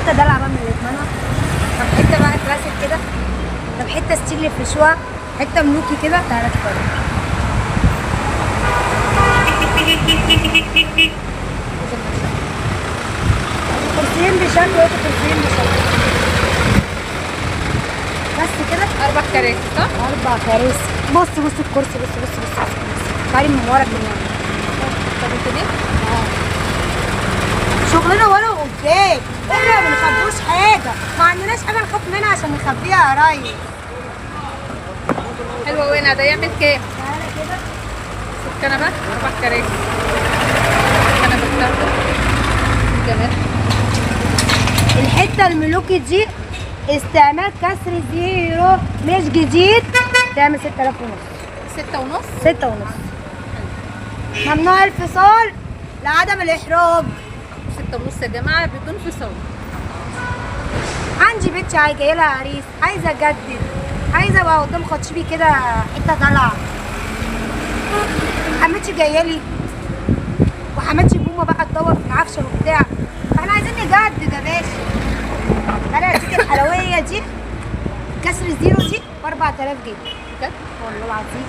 حته دلع بقى من اللي اتمنى. طب حته بقى كلاسيك كده. طب حته ستيل في شوى. حته ملوكي كده. تعالى اتفرج. كرسيين بشكل كرسيين بشكل. بس كده 4 كراسي صح؟ 4 كراسي. بص الكرسي بص تعالي من ورا كمان. طب انت دي؟ شغلنا ورا وقدام. احنا ما بنخبوش حاجه، ما عندناش حاجه نخاف منها عشان نخبيها يا ريس. حلو قوي. ده يعمل كام؟ تعالى كده. الكنبه 4 كراسي. الكنبه بتاعته جمال. الحته الملوكي دي استعمال كسر زيرو مش جديد. تعمل 6000 ونص. 6 ونص. 6 ونص. ممنوع الفصال لعدم الاحراج. 6 ونص يا جماعه بدون فصال. عندي بنت جايه لها عريس، عايزه اجدد، عايزه ابقى قدام خطيبي كده حته طالعه. حماتي جايه لي وحماتي بومه بقى تدور في العفشه وبتاع، فاحنا عايزين نجدد يا باشا. تعالى اديك الحلويه دي كسر الزيرو دي ب 4000 جنيه. بجد؟ والله العظيم.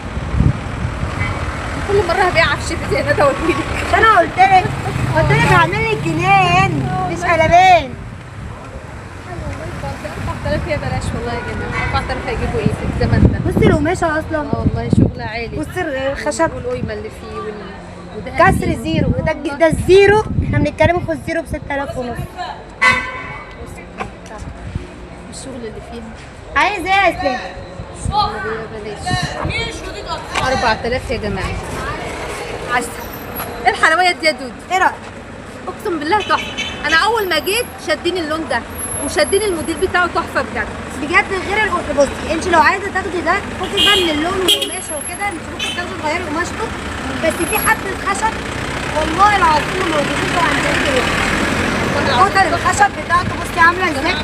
كل مره هبيع عفشتي انا ده وتجيلك. مش انا قلت لك هعمل لك جنان مش قلبان. 4000 يا بلاش والله يا جماعه. 4000 هيجيبوا ايه في الزمن ده؟ بصي القماشه اصلا. والله شغل عالي. بصي الخشب والقيمه اللي فيه وده كسر زيرو. ده الزيرو. احنا بنتكلموا في الزيرو ب 6000 ونص. الشغل اللي فيها. عايز ايه يا اسلام؟ بلاش. 4000 يا جماعه. عسل. ايه الحلويات دي يا دود؟ ايه رايك؟ اقسم بالله تحفه. انا اول ما جيت شديني اللون ده وشديني الموديل بتاعه تحفه بجد. بجد غير القماش. بصي انت لو عايزه تاخدي ده فكك بقى من اللون والقماشه وكده، انت ممكن تاخدي تغيري قماشته، بس في حبه خشب والله العظيم موجودين عندنا دلوقتي. قطر الخشب بتاعته بصي عامله ازاي،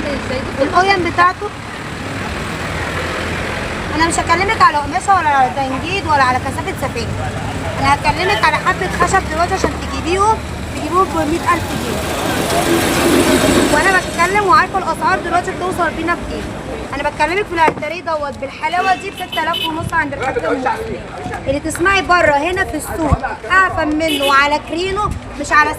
والقيم بتاعته. انا مش هكلمك على قماشه ولا على تنجيد ولا على كثافه سفين، انا هكلمك على حبه خشب دلوقتي عشان تجيبوهم ب 100000 جنيه. وانا بتكلم وعارفه الاسعار دلوقتي بتوصل بينا بايه. انا بكلمك في الارتري دوت بالحلاوه دي ب 6000 ونص عند الحاج المصري. اللي تسمعي بره هنا في السوق اعفن منه وعلى كرينو مش على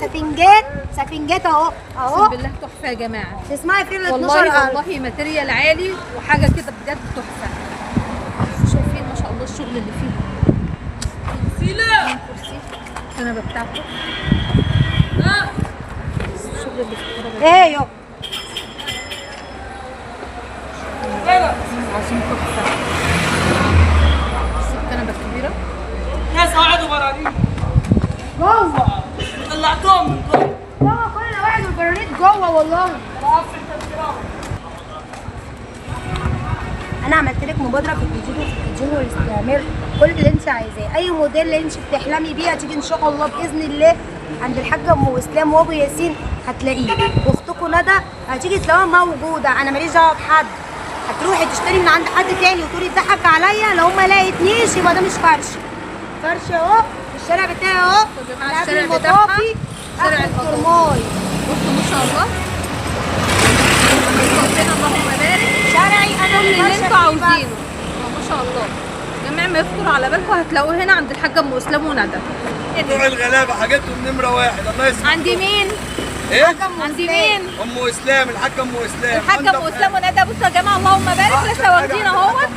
سفنجات اهو اقسم بالله تحفه يا جماعه. تسمعي في ال 12000 والله ماتيريال عالي وحاجه كده بجد تحفه. شايفين ما شاء الله الشغل اللي فيه. كرسي الكنبه بتاعته. الشغل اللي في ايه يو عظيم تحفه. الكنبه الكبيره. ناس قعدوا برانيت جوه. طلعتهم من جوه. جوه كل واحد والبرانيت جوه والله. انا عملت لك مبادره في التسجيل والاستعمار. كل اللي انت عايزاه، اي موديل اللي انت بتحلمي بيه هتيجي ان شاء الله باذن الله عند الحاجه ام اسلام وابو ياسين هتلاقيه. واختكم ندى هتيجي تلاقوها موجوده. انا ماليش دعوه بحد. هتروحي تشتري من عند حد تاني وتقولي اتضحك عليا، لو ما لقيتنيش يبقى ده مش فرش اهو. الشارع بتاعي اهو. يا جماعه الشارع بتاعها شارع القطار. بصوا ما شاء الله. اللهم بارك. شارعي انا كل اللي انتوا عاوزينه. ما شاء الله. جميع ما يخطر على بالكم هتلاقوه هنا عند الحاجه ام اسلام وندى. بتوع الغلابه حاجاتهم نمره واحد. الله يسلمك. عندي مين؟ ايه؟ عندي مين؟ ام اسلام. الحاجه ام اسلام. الحاجه ام اسلام وندى. بصوا يا جماعه اللهم بارك لسه واخدين اهوت.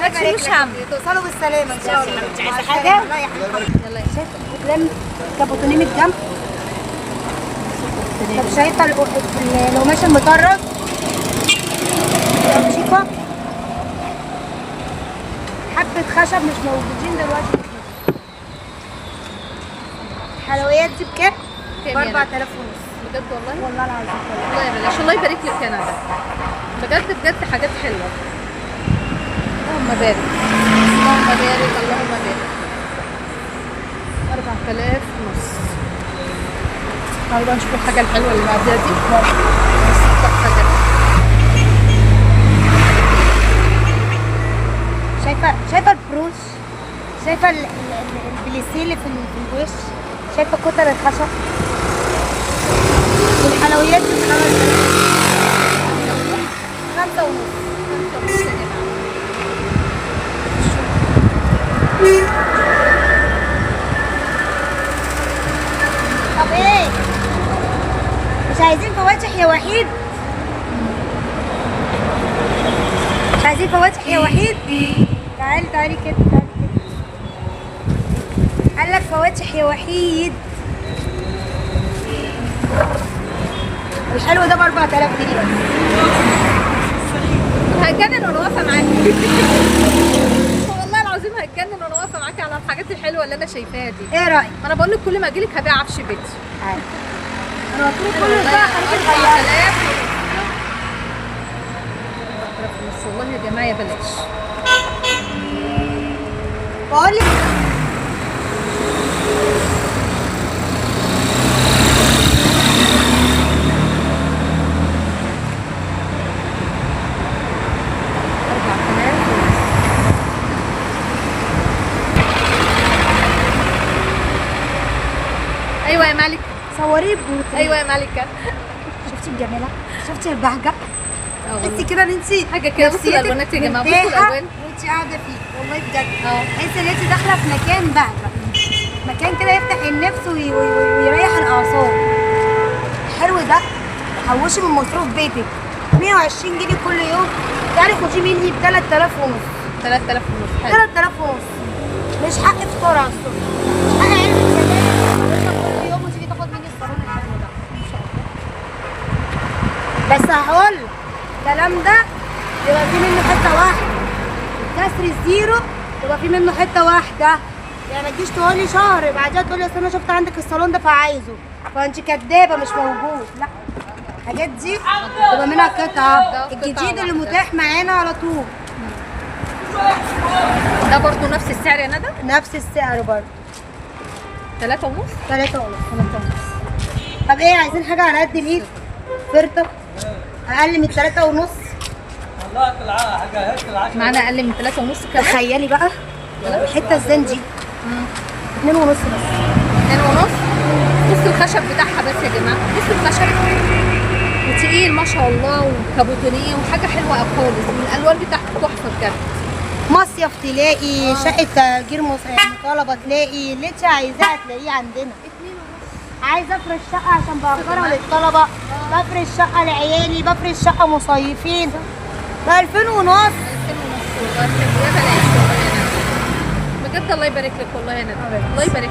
ما تشيلوش هم. توصلوا بالسلامه ان شاء الله. مش عايزه حاجه؟ لا يا حبيبتي. يلا يا شايفه الكلام كابوتونيه من الجنب. طب شايفه القماش المطرز. شايفه حبه خشب مش موجودين دلوقتي. الحلويات دي بكام؟ ب 4000 ونص. بجد والله؟ والله العظيم والله يا بلاش. الله يبارك لك يا ندى. بجد بجد حاجات حلوه. اللهم بارك. اللهم بارك. اللهم بارك. 4000 ونص. تعالوا بقى نشوف الحاجه الحلوه اللي بعدها دي. بس تحفه جدا. شايفه البروش، شايفه البليسيه اللي في الوش، شايفه كتر الخشب والحلويات دي ب 5000. عايزين فواتح يا وحيد؟ مش عايزين فواتح يا وحيد؟ تعالي تعالي كده، تعالي كده. قال لك فواتح يا وحيد. الحلو ده ب 4000 جنيه بس. هتجنن وانا واقفه معاكي. والله العظيم هتجنن وانا واقفه معاكي على الحاجات الحلوه اللي انا شايفاها دي. ايه رايك؟ ما انا بقول لك كل ما اجي لك هبيع عفش بيتي. عادي. انا قلت له كل بقى خليك تغير. والله يا جماعه بلاش. بقول لك ايوه يا مالك. صوريه بجد. ايوه يا مالكه. شفتي الجمالة؟ شفتي البهجة؟ تحسي كده ان انت حاجه كده. بصوا الالوانات يا جماعه، بصوا الالوان وانت قاعده فيه والله بجد. تحسي ان انت داخله في مكان بهجة، مكان كده يفتح النفس ويريح الاعصاب. حلو ده. حوشي من مصروف بيتك 120 جنيه كل يوم، تعالي خديه مني ب 3000 ونص. 3000 ونص. حلو. 3000 ونص. مش حق فطار على الصبح، مش حق علبة سجاير كل يوم وتيجي تاخد مني الصالون الحلو ده. ان شاء الله. بس هقول الكلام ده يبقى في منه حته واحده، كسر الزيرو يبقى في منه حته واحده. يعني ما تجيش تقولي شهر بعدها تقولي اصل انا شفت عندك الصالون ده فعايزه، فانت كدابه مش موجود. لا، الحاجات دي تبقى منها قطعه. الجديد اللي متاح معانا على طول. ده برضو نفس السعر يا ندى؟ نفس السعر برضه. 3 ونص. 3 ونص. طب ايه، عايزين حاجه على قد الايد؟ فرطه اقل من 3 ونص. معانا اقل من 3 ونص كمان. تخيلي بقى الحته الزين دي 2 ونص بس. 2 ونص. بص الخشب بتاعها بس يا جماعه، بص الخشب وتقيل ما شاء الله وكابوتونيه وحاجه حلوه خالص، والالوان بتاعته تحفه بجد. مصيف تلاقي، شقه تأجير طلبه تلاقي، اللي انت عايزاه هتلاقيه عندنا. 2 ونص. عايزه افرش شقه عشان بأجرها للطلبه، بفرش شقه لعيالي، بفرش شقه مصيفين ب 2000 ونص. 2000 ونص والله يا بلاش والله يا ندى. بجد الله يبارك لك والله يا ندى، الله يبارك لك.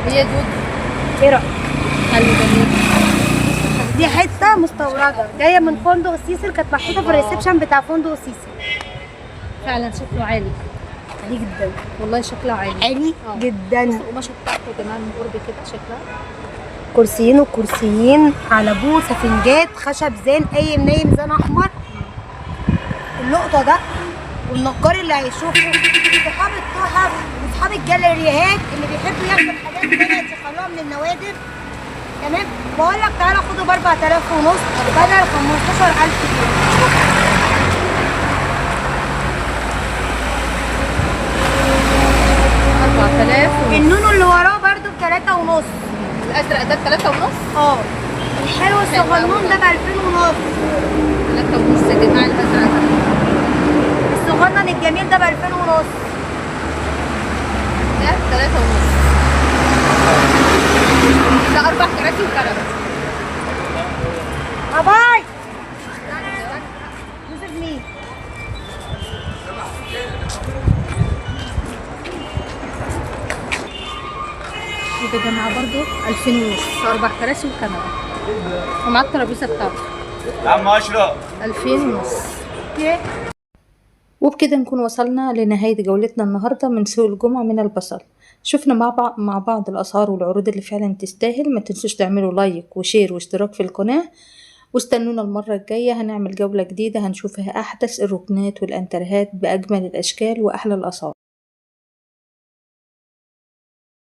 هي دود. ايه رايك؟ حلو جميل. دي حته مستورده جايه من فندق سيسل، كانت محطوطه في الريسبشن بتاع فندق سيسل. فعلا شكله عالي. عالي جدا والله شكله عالي. عالي جدا. القماشه بتاعته يا جماعه من قرب كده شكلها. كرسيين وكرسيين على بو سفنجات خشب زين قايم نايم زين احمر. اللقطه ده والنجار اللي هيشوفه صحاب التحف واصحاب الجاليريات اللي بيحبوا ياخدوا الحاجات دي يخلوها من النوادر. تمام. بقول لك تعالى خده ب 4000 ونص بدل 15000 جنيه. 4000 ونص. النونو اللي وراه برده ب 3 ونص. الازرق ده ب 3 ونص. الحلو الصغنون ده ب 2000 ونص. 3 ونص يا جماعه الازرق ده. الصغنن الجميل ده ب 2000 ونص. ده 3 ونص. ده 4 كراسي وكنبه. باي. يوسف مين؟ وده يا جماعه برضه 2000 ونص، 4 كراسي وكنبه. ومعاه الترابيزه بتاعته. يا عم اشرف 2000 ونص. وبكده نكون وصلنا لنهاية جولتنا النهاردة من سوق الجمعة من البصل. شفنا مع بعض الأسعار والعروض اللي فعلا تستاهل. ما تنسوش تعملوا لايك وشير واشتراك في القناة، واستنونا المرة الجاية هنعمل جولة جديدة هنشوف فيها أحدث الركنات والأنترهات بأجمل الأشكال وأحلى الأسعار.